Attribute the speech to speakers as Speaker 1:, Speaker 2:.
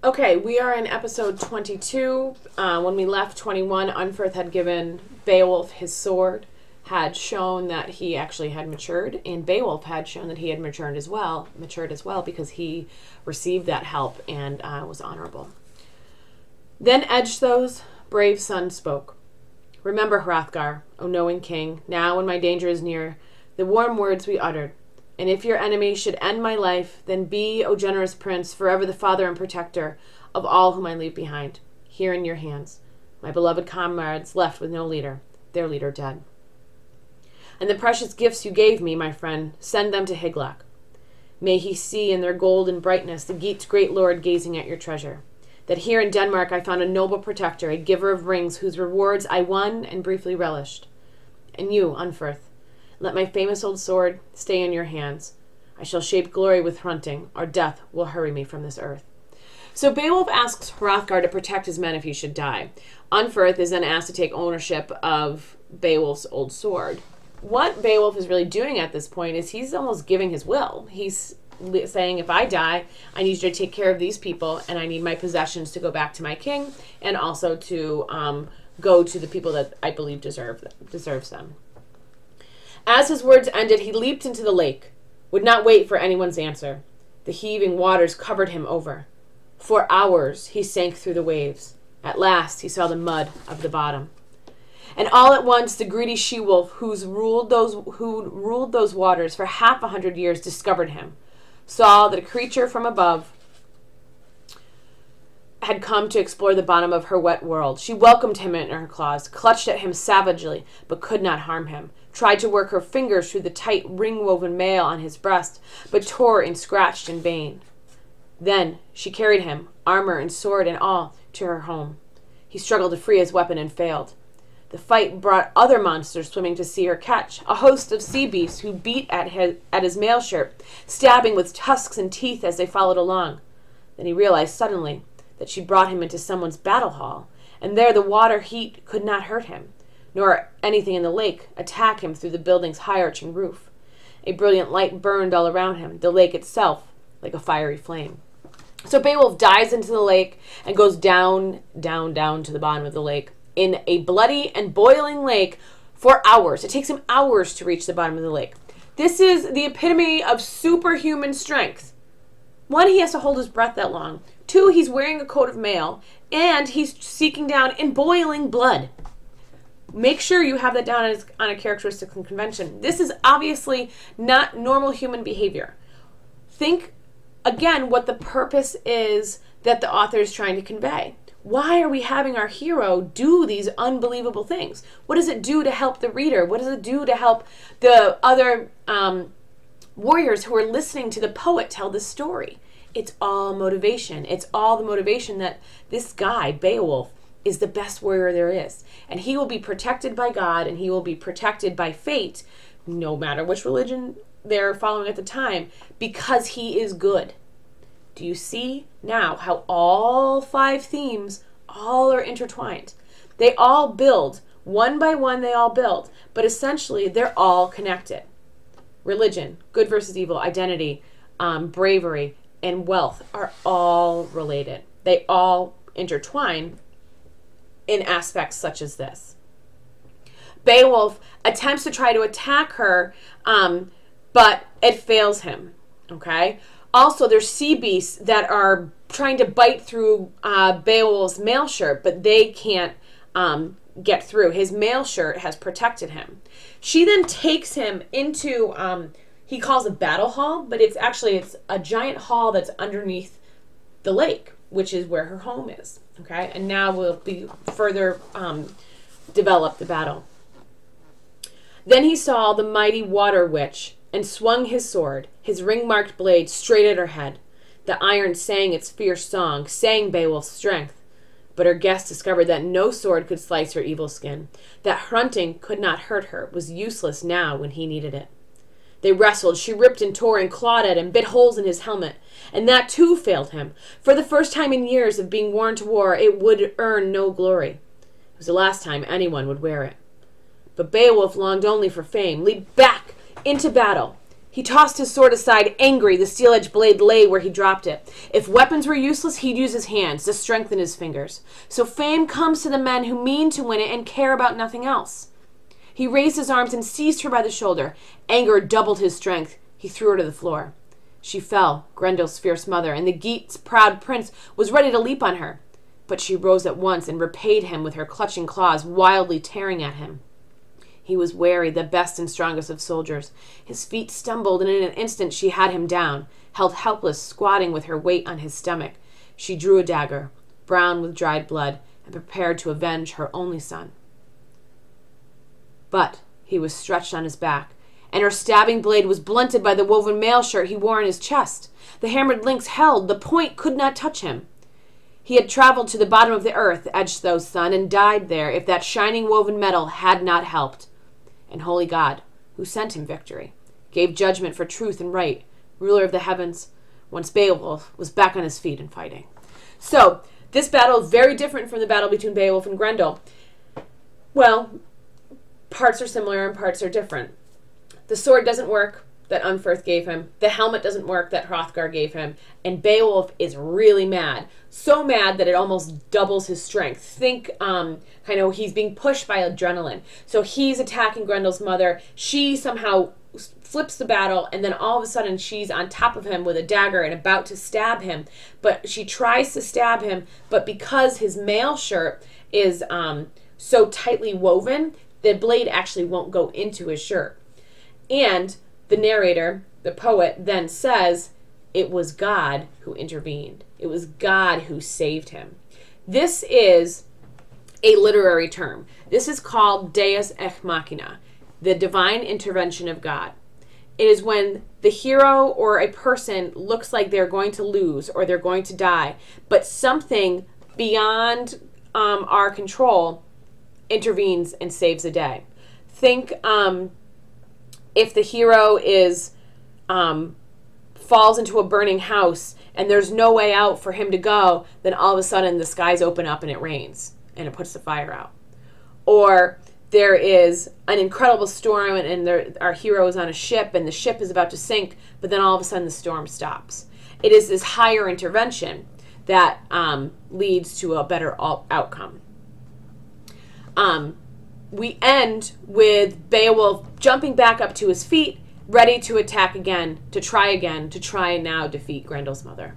Speaker 1: Okay, we are in episode 22. When we left 21, Unferth had given Beowulf his sword, had shown that he actually had matured, and Beowulf had shown that he had matured as well because he received that help and was honorable. Then Edgethow's brave son spoke. Remember, Hrothgar, O knowing king, now when my danger is near, the warm words we uttered. And if your enemy should end my life, then be, O generous prince, forever the father and protector of all whom I leave behind, here in your hands, my beloved comrades left with no leader, their leader dead. And the precious gifts you gave me, my friend, send them to Hygelac. May he see in their golden brightness the Geat's great lord gazing at your treasure, that here in Denmark I found a noble protector, a giver of rings whose rewards I won and briefly relished. And you, Unferth, let my famous old sword stay in your hands. I shall shape glory with Hrunting, or death will hurry me from this earth. So Beowulf asks Hrothgar to protect his men if he should die. Unferth is then asked to take ownership of Beowulf's old sword. What Beowulf is really doing at this point is he's almost giving his will. He's saying, if I die, I need you to take care of these people, and I need my possessions to go back to my king, and also to go to the people that I believe deserves them. As his words ended, he leaped into the lake, would not wait for anyone's answer. The heaving waters covered him over. For hours he sank through the waves. At last he saw the mud of the bottom. And all at once the greedy she-wolf who ruled those waters for 100 years discovered him, saw that a creature from above had come to explore the bottom of her wet world. She welcomed him in her claws, clutched at him savagely, but could not harm him, tried to work her fingers through the tight ring-woven mail on his breast, but tore and scratched in vain. Then she carried him, armor and sword and all, to her home. He struggled to free his weapon and failed. The fight brought other monsters swimming to see her catch, a host of sea beasts who beat at his mail shirt, stabbing with tusks and teeth as they followed along. Then he realized suddenly that she brought him into someone's battle hall, and there the water heat could not hurt him, nor anything in the lake attack him through the building's high-arching roof. A brilliant light burned all around him, the lake itself like a fiery flame. So Beowulf dives into the lake and goes down, down, down to the bottom of the lake, in a bloody and boiling lake for hours. It takes him hours to reach the bottom of the lake. This is the epitome of superhuman strength. One, he has to hold his breath that long. Two, he's wearing a coat of mail, and he's seeking down in boiling blood. Make sure you have that down on a characteristic and convention. This is obviously not normal human behavior. Think, again, what the purpose is that the author is trying to convey. Why are we having our hero do these unbelievable things? What does it do to help the reader? What does it do to help the other warriors who are listening to the poet tell the story? It's all motivation. It's all the motivation that this guy, Beowulf, is the best warrior there is. And he will be protected by God, and he will be protected by fate, no matter which religion they're following at the time, because he is good. Do you see now how all 5 themes all are intertwined? They all build, one by one they all build, but essentially they're all connected. Religion, good versus evil, identity, bravery, and wealth are all related. They all intertwine in aspects such as this. Beowulf attempts to try to attack her, but it fails him, okay? Also, there's sea beasts that are trying to bite through Beowulf's mail shirt, but they can't get through. His mail shirt has protected him. She then takes him into, he calls a battle hall, but it's a giant hall that's underneath the lake, which is where her home is, okay? And now we'll be further develop the battle. Then he saw the mighty water witch, and swung his sword, his ring-marked blade, straight at her head. The iron sang its fierce song, sang Beowulf's strength. But her guest discovered that no sword could slice her evil skin, that Hrunting could not hurt her, was useless now when he needed it. They wrestled, she ripped and tore and clawed at him, bit holes in his helmet, and that too failed him. For the first time in years of being worn to war, it would earn no glory. It was the last time anyone would wear it. But Beowulf longed only for fame, leaped back into battle. He tossed his sword aside, angry. The steel-edged blade lay where he dropped it. If weapons were useless, he'd use his hands to strengthen his fingers. So fame comes to the men who mean to win it and care about nothing else. He raised his arms and seized her by the shoulder. Anger doubled his strength. He threw her to the floor. She fell, Grendel's fierce mother, and the Geat's proud prince was ready to leap on her. But she rose at once and repaid him with her clutching claws, wildly tearing at him. He was wary, the best and strongest of soldiers. His feet stumbled, and in an instant she had him down, held helpless, squatting with her weight on his stomach. She drew a dagger, brown with dried blood, and prepared to avenge her only son. But he was stretched on his back, and her stabbing blade was blunted by the woven mail shirt he wore on his chest. The hammered links held, the point could not touch him. He had traveled to the bottom of the earth, Edgethow's son, and died there if that shining woven metal had not helped. And holy God, who sent him victory, gave judgment for truth and right, ruler of the heavens, once Beowulf was back on his feet and fighting. So, this battle is very different from the battle between Beowulf and Grendel. Well, parts are similar and parts are different. The sword doesn't work that Unferth gave him. The helmet doesn't work that Hrothgar gave him. And Beowulf is really mad. So mad that it almost doubles his strength. Think, he's being pushed by adrenaline. So he's attacking Grendel's mother. She somehow flips the battle, and then all of a sudden she's on top of him with a dagger and about to stab him. But she tries to stab him, but because his mail shirt is so tightly woven, the blade actually won't go into his shirt. And the narrator, the poet, then says, it was God who intervened. It was God who saved him. This is a literary term. This is called Deus ex machina, the divine intervention of God. It is when the hero or a person looks like they're going to lose or they're going to die, but something beyond our control intervenes and saves the day. Think if the hero is falls into a burning house and there's no way out for him to go, then all of a sudden the skies open up and it rains and it puts the fire out. Or there is an incredible storm and our hero is on a ship and the ship is about to sink, but then all of a sudden the storm stops. It is this higher intervention that leads to a better outcome. We end with Beowulf jumping back up to his feet, ready to attack again, to try and now defeat Grendel's mother.